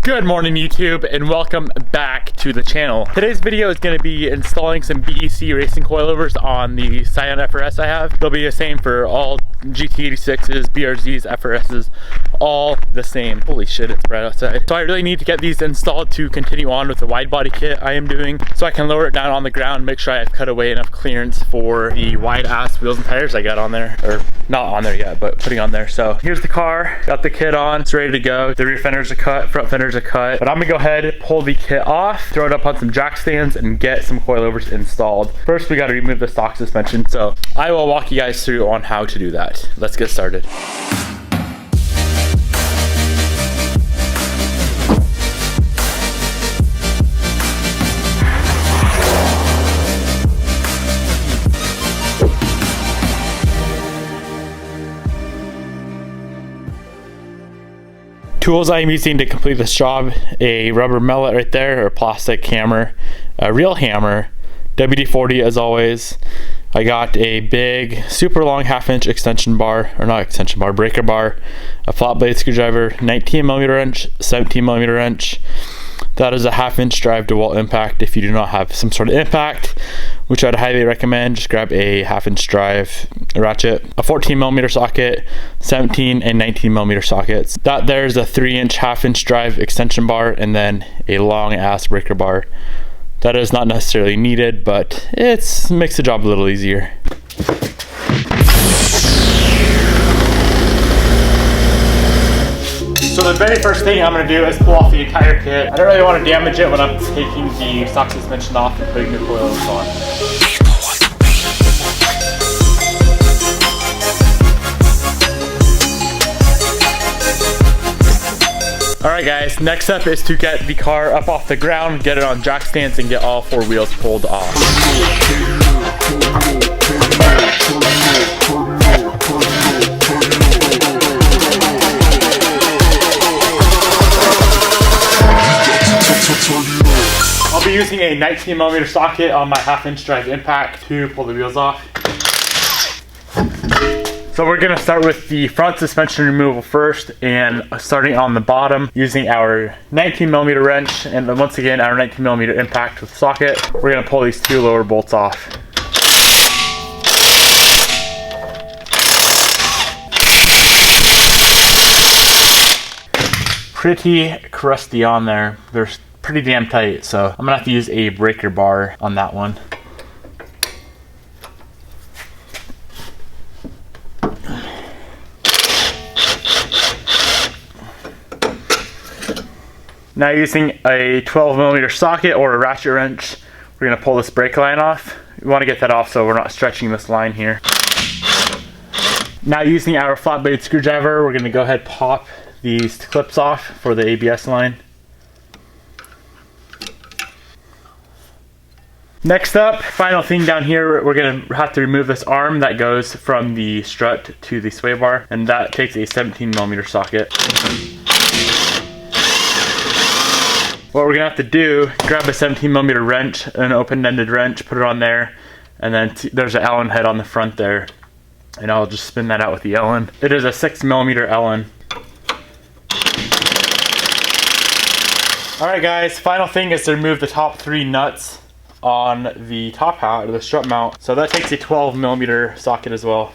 Good morning YouTube and welcome back to the channel. Today's video is going to be installing some BEC racing coilovers on the Scion FRS I have. They'll be the same for all GT86s, BRZs, FRSs, all the same. Holy shit, it's bright outside. So I really need to get these installed to continue on with the wide body kit I am doing so I can lower it down on the ground, make sure I have cut away enough clearance for the wide ass wheels and tires I got on there, or not on there yet, but putting on there. So here's the car, got the kit on, it's ready to go. The rear fenders are cut, front fenders are cut, but I'm gonna go ahead, pull the kit off, throw it up on some jack stands and get some coilovers installed. First we got to remove the stock suspension, so I will walk you guys through on how to do that. Let's get started. Tools I am using to complete this job: a rubber mallet right there, or a plastic hammer, a real hammer, WD-40 as always. I got a big, super long 1/2-inch extension bar, or not extension bar, breaker bar, a flat blade screwdriver, 19mm wrench, 17mm wrench. That is a 1/2-inch drive to wall impact. If you do not have some sort of impact, which I'd highly recommend, just grab a 1/2-inch drive ratchet, a 14mm socket, 17 and 19mm sockets. That there's a 3-inch 1/2-inch drive extension bar, and then a long ass breaker bar. That is not necessarily needed, but it makes the job a little easier. So the very first thing I'm going to do is pull off the entire kit. I don't really want to damage it when I'm taking the stock suspension off and putting the coilovers on. Alright guys, next up is to get the car up off the ground, get it on jack stands, and get all 4 wheels pulled off. I'll be using a 19mm socket on my 1/2-inch drive impact to pull the wheels off. So we're gonna start with the front suspension removal first, and starting on the bottom using our 19mm wrench and then once again our 19mm impact with socket. We're gonna pull these 2 lower bolts off. Pretty crusty on there. They're pretty damn tight, so I'm gonna have to use a breaker bar on that one. Now using a 12mm socket or a ratchet wrench, we're gonna pull this brake line off. We wanna get that off so we're not stretching this line here. Now using our flat blade screwdriver, we're gonna go ahead and pop these clips off for the ABS line. Next up, final thing down here, we're gonna have to remove this arm that goes from the strut to the sway bar, and that takes a 17mm socket. What we're gonna have to do, grab a 17mm wrench, an open-ended wrench, put it on there, and then there's an Allen head on the front there, and I'll just spin that out with the Allen. It is a 6mm Allen. Alright guys, final thing is to remove the top 3 nuts on the top hat, or the strut mount. So that takes a 12mm socket as well.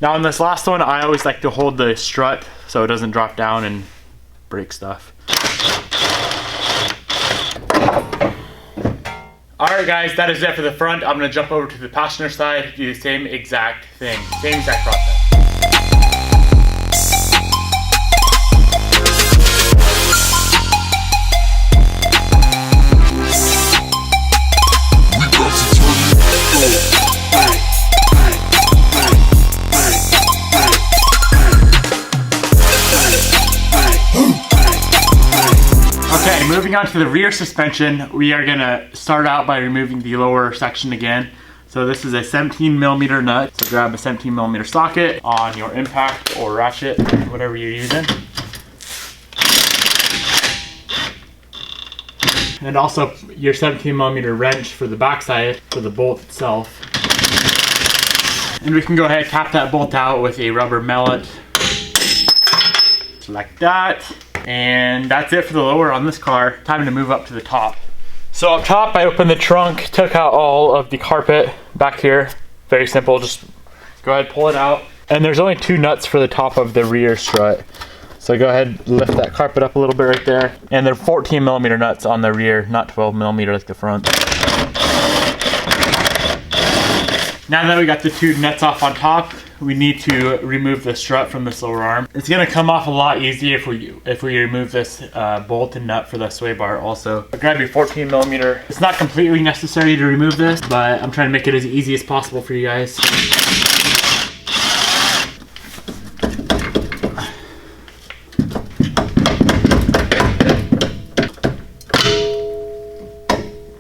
Now on this last one, I always like to hold the strut so it doesn't drop down and break stuff. Alright guys, that is it for the front. I'm gonna jump over to the passenger side, do the same exact thing, same exact process. Okay, moving on to the rear suspension, we are gonna start out by removing the lower section again. So this is a 17mm nut, so grab a 17mm socket on your impact or ratchet, whatever you're using. And also your 17mm wrench for the backside, for the bolt itself. And we can go ahead and tap that bolt out with a rubber mallet. just like that. And that's it for the lower on this car. Time to move up to the top. So up top, I opened the trunk, took out all of the carpet back here. Very simple, just go ahead, pull it out. And there's only 2 nuts for the top of the rear strut. So go ahead, lift that carpet up a little bit right there. And they're 14mm nuts on the rear, not 12mm like the front. Now that we got the 2 nuts off on top, we need to remove the strut from this lower arm. It's gonna come off a lot easier if we remove this bolt and nut for the sway bar also. Grab your 14mm. It's not completely necessary to remove this, but I'm trying to make it as easy as possible for you guys.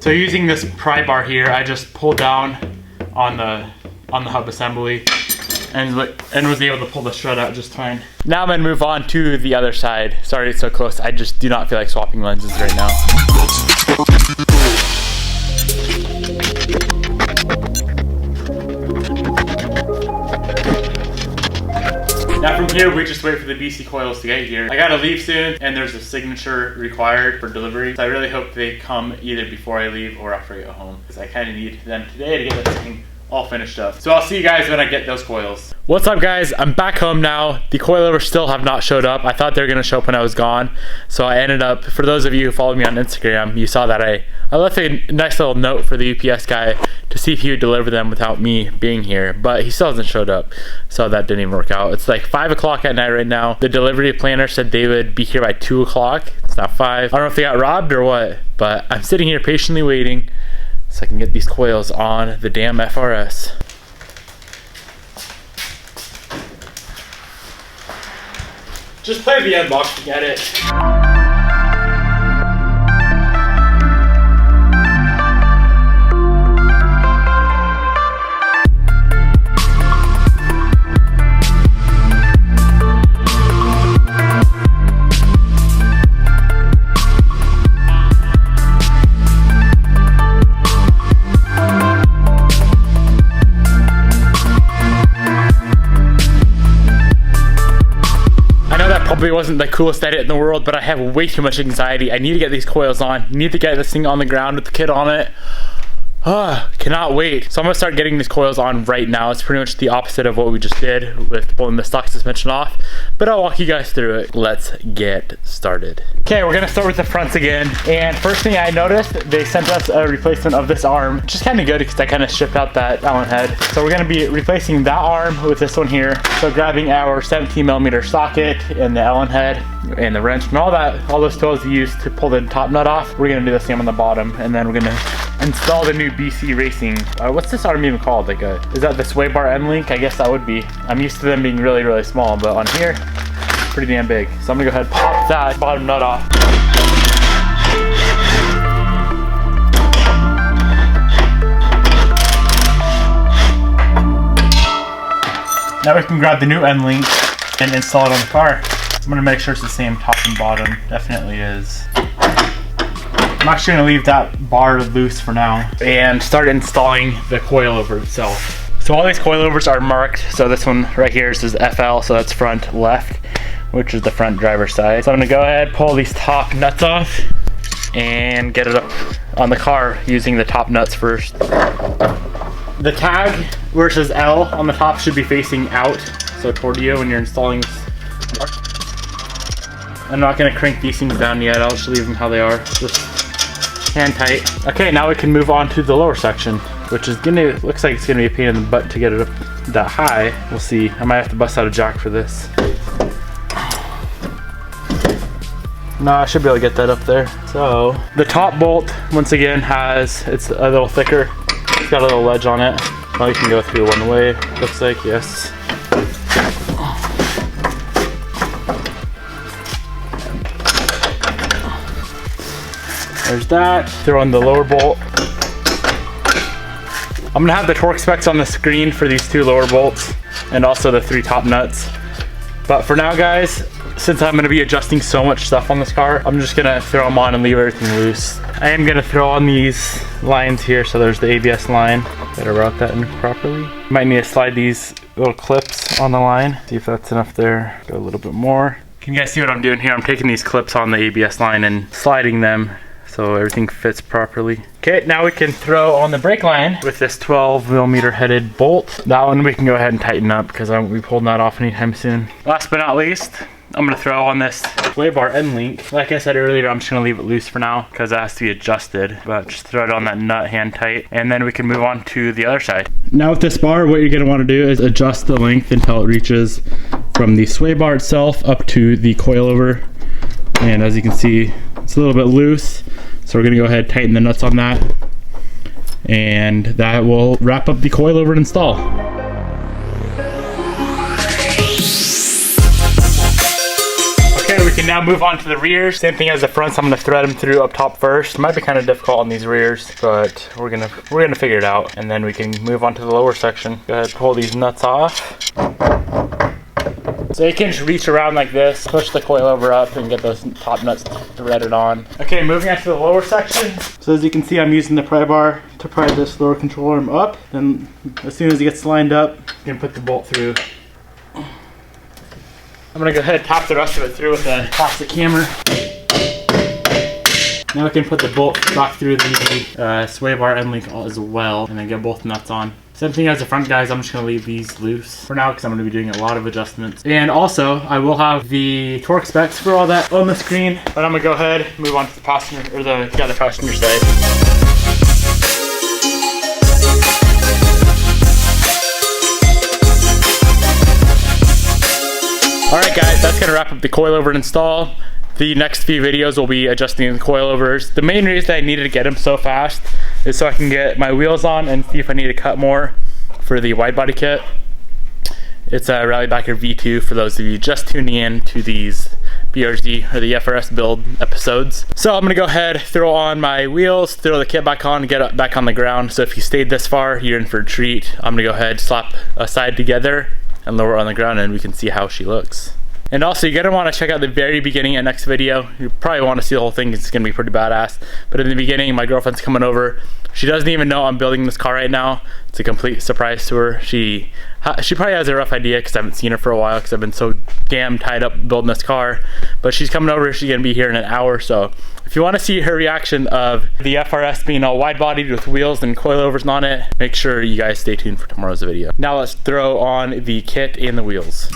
So using this pry bar here, I just pulled down on the hub assembly and was able to pull the strut out just fine. Now I'm gonna move on to the other side. Sorry it's so close, I just do not feel like swapping lenses right now. Now from here, we just wait for the BC coils to get here. I gotta leave soon, and there's a signature required for delivery. So I really hope they come either before I leave or after I get home, because I kinda need them today to get this thing all finished up. So I'll see you guys when I get those coils. What's up guys, I'm back home now. The coilovers still have not showed up. I thought they were gonna show up when I was gone. So I ended up, for those of you who follow me on Instagram, you saw that I left a nice little note for the UPS guy to see if he would deliver them without me being here, but he still hasn't showed up. So that didn't even work out. It's like 5 o'clock at night right now. The delivery planner said they would be here by 2 o'clock. It's not 5. I don't know if they got robbed or what, but I'm sitting here patiently waiting so I can get these coils on the damn FRS. Just play the unbox to get it. Probably wasn't the coolest edit in the world, but I have way too much anxiety. I need to get these coils on. Need to get this thing on the ground with the kit on it. Cannot wait. So I'm gonna start getting these coils on right now. It's pretty much the opposite of what we just did with pulling the stock suspension off, but I'll walk you guys through it. Let's get started. Okay, we're gonna start with the fronts again. And first thing I noticed, they sent us a replacement of this arm, which is kind of good because I kind of shipped out that Allen head. So we're gonna be replacing that arm with this one here. So grabbing our 17mm socket and the Allen head and the wrench and all those tools you use to pull the top nut off, we're gonna do the same on the bottom, and then we're gonna install the new BC Racing. What's this arm even called? Like is that the sway bar end link? I guess that would be. I'm used to them being really, really small, but on here, pretty damn big. So I'm gonna go ahead and pop that bottom nut off. Now we can grab the new end link and install it on the car. I'm gonna make sure it's the same top and bottom. Definitely is. I'm actually gonna leave that bar loose for now and start installing the coilover itself. So all these coilovers are marked. So this one right here says FL, so that's front left, which is the front driver's side. So I'm gonna go ahead, pull these top nuts off and get it up on the car using the top nuts first. The tag where it says L on the top should be facing out, so toward you when you're installing this. I'm not gonna crank these things down yet. I'll just leave them how they are. Just hand tight. Okay, now we can move on to the lower section, which is looks like it's gonna be a pain in the butt to get it up that high. We'll see. I might have to bust out a jack for this. No, I should be able to get that up there. So the top bolt, once again, it's a little thicker. It's got a little ledge on it. Well, you can go through one way, looks like, yes. There's that. Throw in the lower bolt. I'm gonna have the torque specs on the screen for these 2 lower bolts and also the 3 top nuts. But for now, guys, since I'm gonna be adjusting so much stuff on this car, I'm just gonna throw them on and leave everything loose. I am gonna throw on these lines here. So there's the ABS line. Better route that in properly. Might need to slide these little clips on the line. See if that's enough there. Go a little bit more. Can you guys see what I'm doing here? I'm taking these clips on the ABS line and sliding them so everything fits properly. Okay, now we can throw on the brake line with this 12mm headed bolt. That one we can go ahead and tighten up because I won't be pulling that off anytime soon. Last but not least, I'm gonna throw on this sway bar end link. Like I said earlier, I'm just gonna leave it loose for now because it has to be adjusted, but just throw it on that nut hand tight, and then we can move on to the other side. Now with this bar, what you're gonna wanna do is adjust the length until it reaches from the sway bar itself up to the coilover. And as you can see, it's a little bit loose. So we're gonna go ahead and tighten the nuts on that. And that will wrap up the coilover install. Okay, we can now move on to the rears. Same thing as the fronts. I'm gonna thread them through up top first. It might be kind of difficult on these rears, but we're gonna figure it out. And then we can move on to the lower section. Go ahead and pull these nuts off. So you can just reach around like this, push the coilover up and get those top nuts threaded on. Okay, moving on to the lower section. So as you can see, I'm using the pry bar to pry this lower control arm up. Then as soon as it gets lined up, you can put the bolt through. I'm gonna go ahead and tap the rest of it through with a plastic hammer. Now we can put the bolt back through the sway bar end link as well, and then get both nuts on. Same thing as the front, guys. I'm just gonna leave these loose for now because I'm gonna be doing a lot of adjustments. And also, I will have the torque specs for all that on the screen, but I'm gonna go ahead and move on to the passenger, or the passenger side. All right, guys, that's gonna wrap up the coilover install. The next few videos will be adjusting the coilovers. The main reason I needed to get them so fast is so I can get my wheels on and see if I need to cut more for the wide body kit. It's a Rallybacker V2 for those of you just tuning in to these BRZ or the FRS build episodes. So I'm gonna go ahead, throw on my wheels, throw the kit back on, get it back on the ground. So if you stayed this far, you're in for a treat. I'm gonna go ahead, slap a side together and lower her on the ground, and we can see how she looks. And also, you're gonna wanna check out the very beginning of next video. You probably wanna see the whole thing, it's gonna be pretty badass. But in the beginning, my girlfriend's coming over. She doesn't even know I'm building this car right now. It's a complete surprise to her. She probably has a rough idea because I haven't seen her for a while because I've been so damn tied up building this car. But she's coming over, she's gonna be here in an hour. So if you wanna see her reaction of the FRS being all wide bodied with wheels and coilovers on it, make sure you guys stay tuned for tomorrow's video. Now let's throw on the kit and the wheels.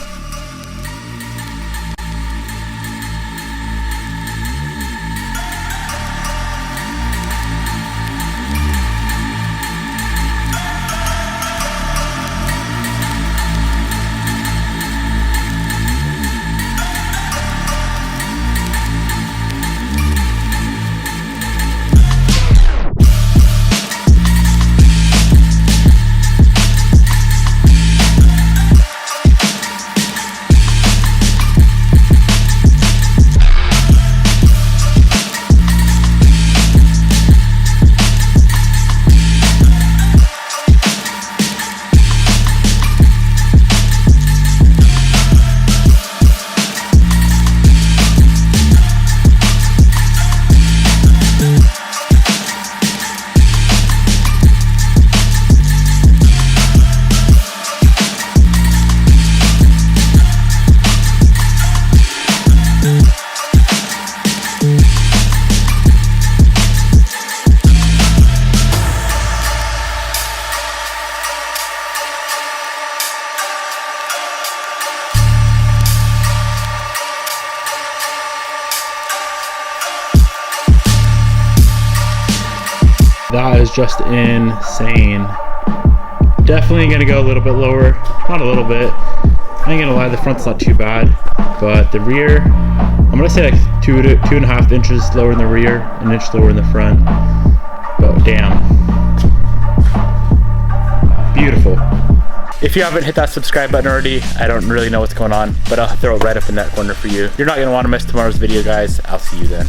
That is just insane. Definitely gonna go a little bit lower, not a little bit. I ain't gonna lie, the front's not too bad, but the rear, I'm gonna say like 2.5 inches lower in the rear, an inch lower in the front. But damn, beautiful. If you haven't hit that subscribe button already, I don't really know what's going on, but I'll throw it right up in that corner for you. You're not gonna wanna miss tomorrow's video, guys. I'll see you then.